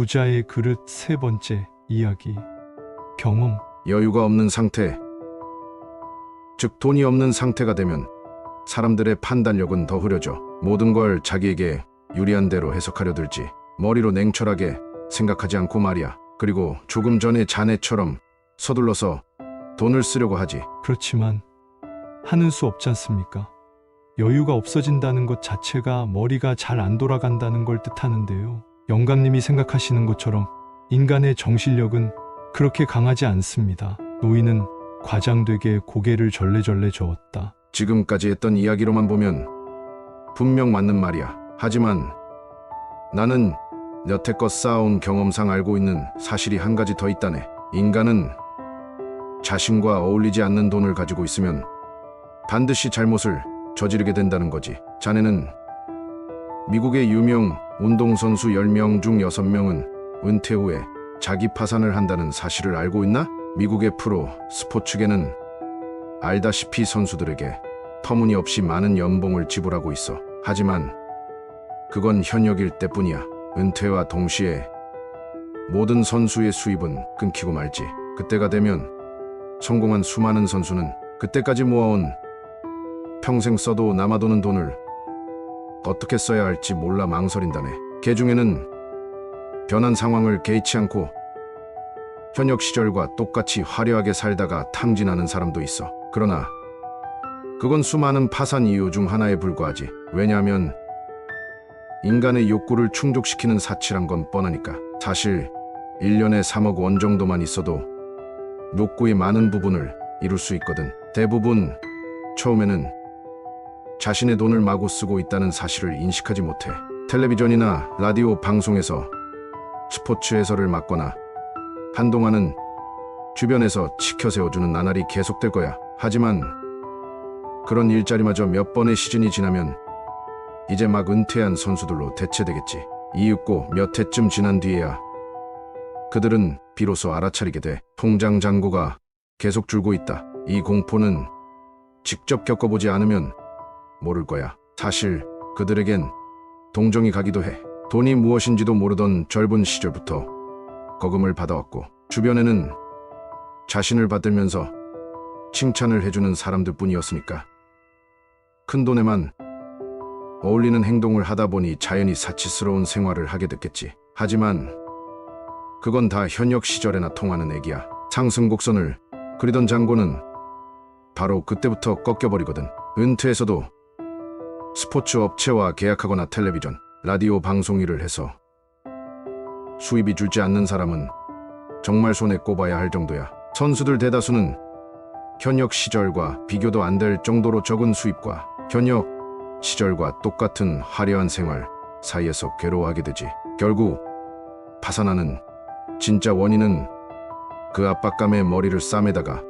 부자의 그릇 세 번째 이야기. 경험. 여유가 없는 상태, 즉 돈이 없는 상태가 되면 사람들의 판단력은 더 흐려져 모든 걸 자기에게 유리한 대로 해석하려 들지. 머리로 냉철하게 생각하지 않고 말이야. 그리고 조금 전에 자네처럼 서둘러서 돈을 쓰려고 하지. 그렇지만 하는 수 없지 않습니까? 여유가 없어진다는 것 자체가 머리가 잘 안 돌아간다는 걸 뜻하는데요. 영감님이 생각하시는 것처럼 인간의 정신력은 그렇게 강하지 않습니다. 노인은 과장되게 고개를 절레절레 저었다. 지금까지 했던 이야기로만 보면 분명 맞는 말이야. 하지만 나는 여태껏 쌓아온 경험상 알고 있는 사실이 한 가지 더 있다네. 인간은 자신과 어울리지 않는 돈을 가지고 있으면 반드시 잘못을 저지르게 된다는 거지. 자네는 미국의 유명 운동선수 10명 중 6명은 은퇴 후에 자기 파산을 한다는 사실을 알고 있나? 미국의 프로 스포츠계는 알다시피 선수들에게 터무니없이 많은 연봉을 지불하고 있어. 하지만 그건 현역일 때뿐이야. 은퇴와 동시에 모든 선수의 수입은 끊기고 말지. 그때가 되면 성공한 수많은 선수는 그때까지 모아온 평생 써도 남아도는 돈을 어떻게 써야 할지 몰라 망설인다네. 개 중에는 변한 상황을 개의치 않고 현역 시절과 똑같이 화려하게 살다가 탕진하는 사람도 있어. 그러나 그건 수많은 파산 이유 중 하나에 불과하지. 왜냐하면 인간의 욕구를 충족시키는 사치란 건 뻔하니까. 사실 1년에 3억 원 정도만 있어도 욕구의 많은 부분을 이룰 수 있거든. 대부분 처음에는 자신의 돈을 마구 쓰고 있다는 사실을 인식하지 못해. 텔레비전이나 라디오 방송에서 스포츠 해설을 맡거나 한동안은 주변에서 치켜세워주는 나날이 계속될 거야. 하지만 그런 일자리마저 몇 번의 시즌이 지나면 이제 막 은퇴한 선수들로 대체되겠지. 이윽고 몇 해쯤 지난 뒤에야 그들은 비로소 알아차리게 돼. 통장 잔고가 계속 줄고 있다. 이 공포는 직접 겪어보지 않으면 모를 거야. 사실 그들에겐 동정이 가기도 해. 돈이 무엇인지도 모르던 젊은 시절부터 거금을 받아왔고 주변에는 자신을 받들면서 칭찬을 해주는 사람들 뿐이었으니까. 큰 돈에만 어울리는 행동을 하다 보니 자연히 사치스러운 생활을 하게 됐겠지. 하지만 그건 다 현역 시절에나 통하는 얘기야. 상승 곡선을 그리던 잔고는 바로 그때부터 꺾여버리거든. 은퇴해서도 스포츠 업체와 계약하거나 텔레비전, 라디오 방송 일을 해서 수입이 줄지 않는 사람은 정말 손에 꼽아야 할 정도야. 선수들 대다수는 현역 시절과 비교도 안 될 정도로 적은 수입과 현역 시절과 똑같은 화려한 생활 사이에서 괴로워하게 되지. 결국 파산하는 진짜 원인은 그 압박감에 머리를 싸매다가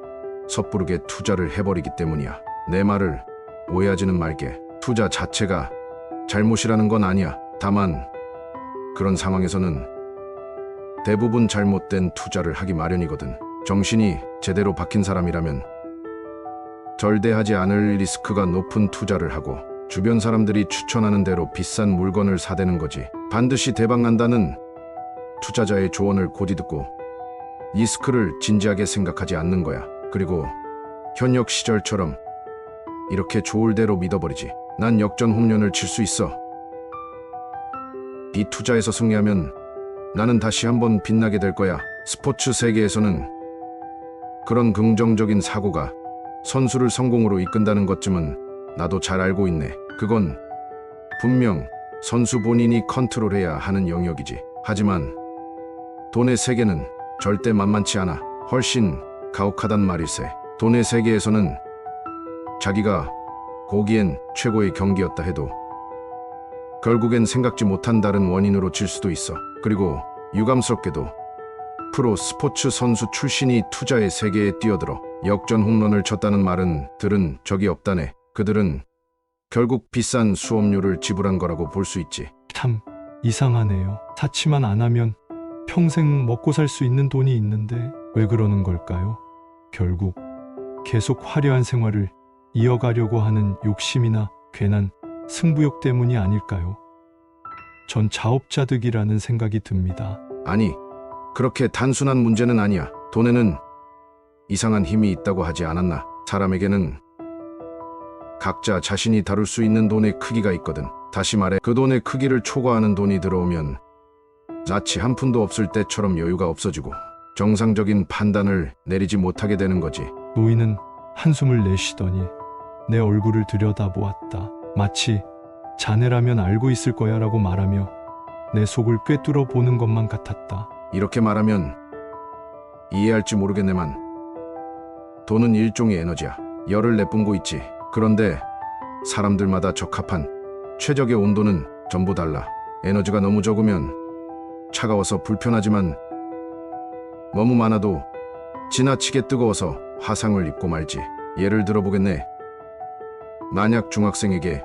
섣부르게 투자를 해버리기 때문이야. 내 말을 오해하지는 말게. 투자 자체가 잘못이라는 건 아니야. 다만 그런 상황에서는 대부분 잘못된 투자를 하기 마련이거든. 정신이 제대로 박힌 사람이라면 절대하지 않을 리스크가 높은 투자를 하고 주변 사람들이 추천하는 대로 비싼 물건을 사대는 거지. 반드시 대박난다는 투자자의 조언을 곧이 듣고 리스크를 진지하게 생각하지 않는 거야. 그리고 현역 시절처럼 이렇게 좋을 대로 믿어버리지. 난 역전 홈런을 칠 수 있어. 이 투자에서 승리하면 나는 다시 한번 빛나게 될 거야. 스포츠 세계에서는 그런 긍정적인 사고가 선수를 성공으로 이끈다는 것쯤은 나도 잘 알고 있네. 그건 분명 선수 본인이 컨트롤해야 하는 영역이지. 하지만 돈의 세계는 절대 만만치 않아. 훨씬 가혹하단 말일세. 돈의 세계에서는 자기가 보기엔 최고의 경기였다 해도 결국엔 생각지 못한 다른 원인으로 질 수도 있어. 그리고 유감스럽게도 프로 스포츠 선수 출신이 투자의 세계에 뛰어들어 역전 홈런을 쳤다는 말은 들은 적이 없다네. 그들은 결국 비싼 수업료를 지불한 거라고 볼 수 있지. 참 이상하네요. 사치만 안 하면 평생 먹고 살 수 있는 돈이 있는데 왜 그러는 걸까요? 결국 계속 화려한 생활을 이어가려고 하는 욕심이나 괜한 승부욕 때문이 아닐까요? 전 자업자득이라는 생각이 듭니다. 아니, 그렇게 단순한 문제는 아니야. 돈에는 이상한 힘이 있다고 하지 않았나? 사람에게는 각자 자신이 다룰 수 있는 돈의 크기가 있거든. 다시 말해, 그 돈의 크기를 초과하는 돈이 들어오면 마치 한 푼도 없을 때처럼 여유가 없어지고 정상적인 판단을 내리지 못하게 되는 거지. 노인은 한숨을 내쉬더니 내 얼굴을 들여다보았다. 마치 자네라면 알고 있을 거야 라고 말하며 내 속을 꿰뚫어 보는 것만 같았다. 이렇게 말하면 이해할지 모르겠네만 돈은 일종의 에너지야. 열을 내뿜고 있지. 그런데 사람들마다 적합한 최적의 온도는 전부 달라. 에너지가 너무 적으면 차가워서 불편하지만 너무 많아도 지나치게 뜨거워서 화상을 입고 말지. 예를 들어보겠네. 만약 중학생에게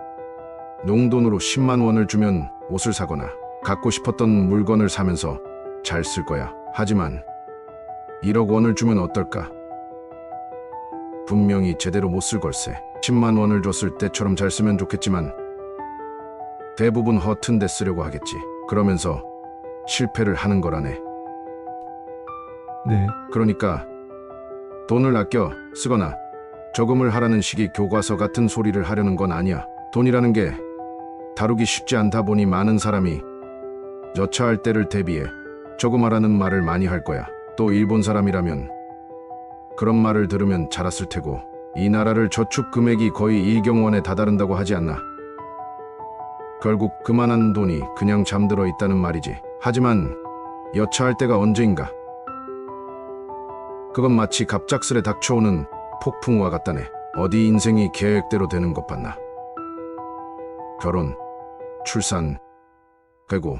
용돈으로 10만 원을 주면 옷을 사거나 갖고 싶었던 물건을 사면서 잘 쓸 거야. 하지만 1억 원을 주면 어떨까? 분명히 제대로 못 쓸 걸세. 10만 원을 줬을 때처럼 잘 쓰면 좋겠지만 대부분 허튼 데 쓰려고 하겠지. 그러면서 실패를 하는 거라네. 네, 그러니까 돈을 아껴 쓰거나 저금을 하라는 식의 교과서 같은 소리를 하려는 건 아니야. 돈이라는 게 다루기 쉽지 않다 보니 많은 사람이 여차할 때를 대비해 저금하라는 말을 많이 할 거야. 또 일본 사람이라면 그런 말을 들으면 잘 알았을 테고, 이 나라를 저축 금액이 거의 1경원에 다다른다고 하지 않나. 결국 그만한 돈이 그냥 잠들어 있다는 말이지. 하지만 여차할 때가 언제인가? 그건 마치 갑작스레 닥쳐오는 폭풍우와 같다네. 어디 인생이 계획대로 되는 것 같나. 결혼, 출산, 그리고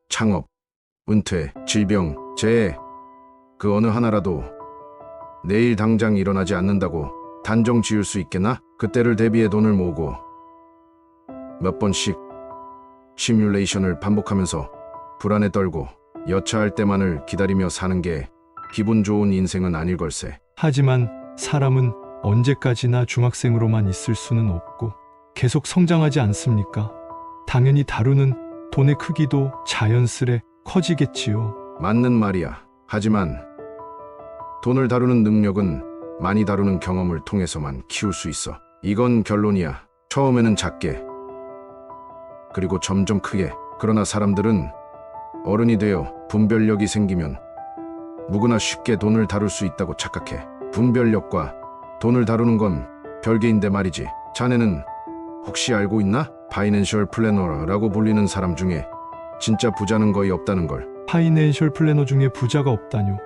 창업, 은퇴, 질병, 재해, 그 어느 하나라도 내일 당장 일어나지 않는다고 단정 지을 수 있겠나? 그때를 대비해 돈을 모으고 몇 번씩 시뮬레이션을 반복하면서 불안에 떨고 여차할 때만을 기다리며 사는 게 기분 좋은 인생은 아닐 걸세. 하지만 사람은 언제까지나 중학생으로만 있을 수는 없고 계속 성장하지 않습니까? 당연히 다루는 돈의 크기도 자연스레 커지겠지요. 맞는 말이야. 하지만 돈을 다루는 능력은 많이 다루는 경험을 통해서만 키울 수 있어. 이건 결론이야. 처음에는 작게, 그리고 점점 크게. 그러나 사람들은 어른이 되어 분별력이 생기면 누구나 쉽게 돈을 다룰 수 있다고 착각해. 분별력과 돈을 다루는 건 별개인데 말이지. 자네는 혹시 알고 있나? 파이낸셜 플래너라고 불리는 사람 중에 진짜 부자는 거의 없다는 걸. 파이낸셜 플래너 중에 부자가 없다뇨.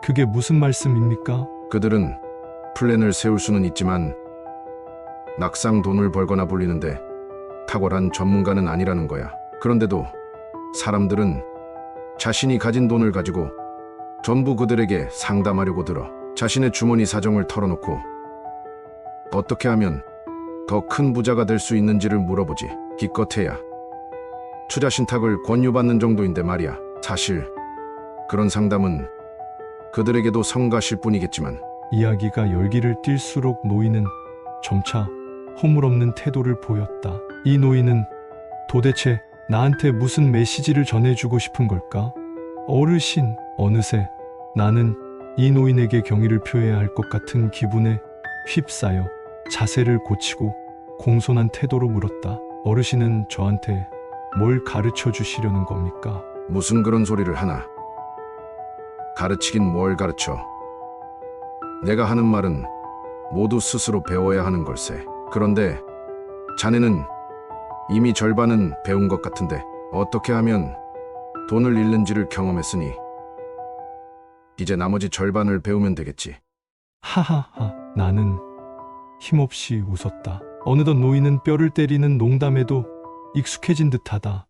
그게 무슨 말씀입니까? 그들은 플랜을 세울 수는 있지만 막상 돈을 벌거나 불리는데 탁월한 전문가는 아니라는 거야. 그런데도 사람들은 자신이 가진 돈을 가지고 전부 그들에게 상담하려고 들어. 자신의 주머니 사정을 털어놓고 어떻게 하면 더 큰 부자가 될 수 있는지를 물어보지. 기껏해야 투자 신탁을 권유받는 정도인데 말이야. 사실 그런 상담은 그들에게도 성가실 뿐이겠지만. 이야기가 열기를 띨수록 노인은 점차 허물없는 태도를 보였다. 이 노인은 도대체 나한테 무슨 메시지를 전해주고 싶은 걸까? 어르신, 어느새 나는 이 노인에게 경의를 표해야 할 것 같은 기분에 휩싸여 자세를 고치고 공손한 태도로 물었다. 어르신은 저한테 뭘 가르쳐 주시려는 겁니까? 무슨 그런 소리를 하나. 가르치긴 뭘 가르쳐. 내가 하는 말은 모두 스스로 배워야 하는 걸세. 그런데 자네는 이미 절반은 배운 것 같은데 어떻게 하면 돈을 잃는지를 경험했으니 이제 나머지 절반을 배우면 되겠지. 하하하. 나는 힘없이 웃었다. 어느덧 노인은 뼈를 때리는 농담에도 익숙해진 듯하다.